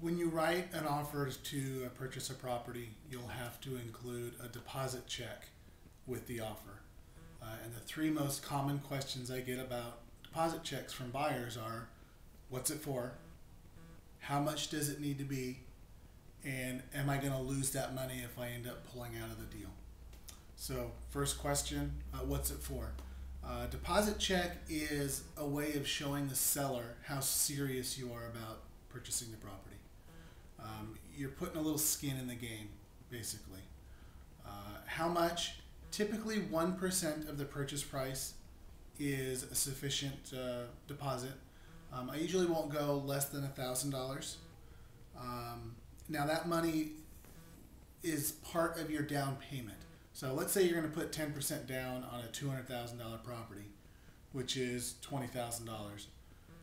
When you write an offer to purchase a property, you'll have to include a deposit check with the offer. And the three most common questions I get about deposit checks from buyers are, what's it for? How much does it need to be? And am I going to lose that money if I end up pulling out of the deal? So first question, what's it for? Deposit check is a way of showing the seller how serious you are about purchasing the property. You're putting a little skin in the game, basically. How much? Typically 1% of the purchase price is a sufficient deposit. I usually won't go less than $1,000. Now that money is part of your down payment. So let's say you're going to put 10% down on a $200,000 property, which is $20,000.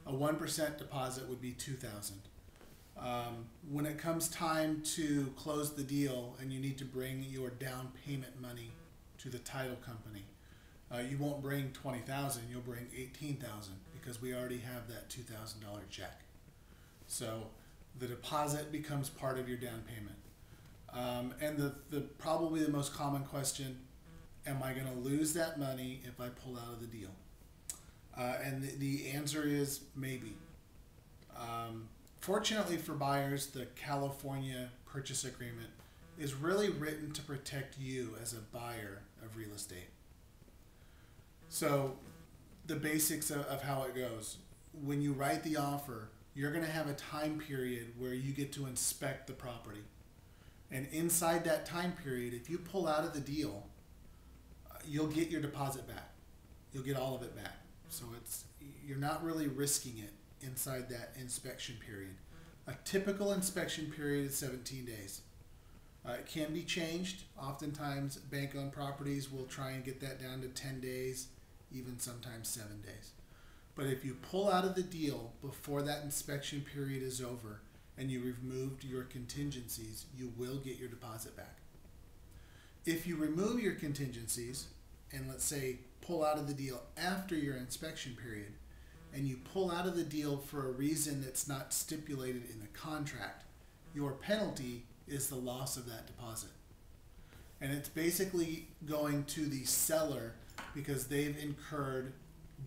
A 1% deposit would be $2,000. When it comes time to close the deal and you need to bring your down payment money to the title company, you won't bring $20,000, you'll bring $18,000 because we already have that $2,000 check. So the deposit becomes part of your down payment. And the probably the most common question, am I going to lose that money if I pull out of the deal? And the answer is maybe. Fortunately for buyers, the California Purchase Agreement is really written to protect you as a buyer of real estate. So the basics of how it goes. When you write the offer, you're going to have a time period where you get to inspect the property. And inside that time period, if you pull out of the deal, you'll get your deposit back. You'll get all of it back. So you're not really risking it inside that inspection period. A typical inspection period is 17 days. It can be changed. Oftentimes, bank-owned properties will try and get that down to 10 days, even sometimes 7 days. But if you pull out of the deal before that inspection period is over and you removed your contingencies, you will get your deposit back. If you remove your contingencies and let's say pull out of the deal after your inspection period, and you pull out of the deal for a reason that's not stipulated in the contract, your penalty is the loss of that deposit. And it's basically going to the seller because they've incurred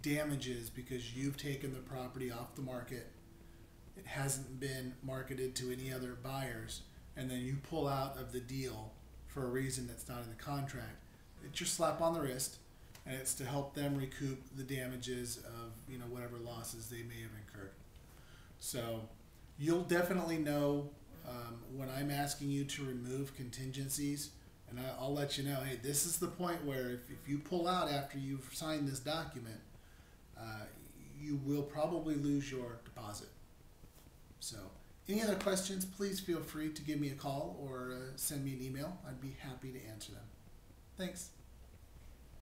damages because you've taken the property off the market. It hasn't been marketed to any other buyers, and then you pull out of the deal for a reason that's not in the contract. It's your slap on the wrist, and it's to help them recoup the damages of whatever losses they may have incurred. So you'll definitely know when I'm asking you to remove contingencies, and I'll let you know, hey, this is the point where if you pull out after you've signed this document, you will probably lose your deposit. So any other questions, please feel free to give me a call or send me an email. I'd be happy to answer them. Thanks.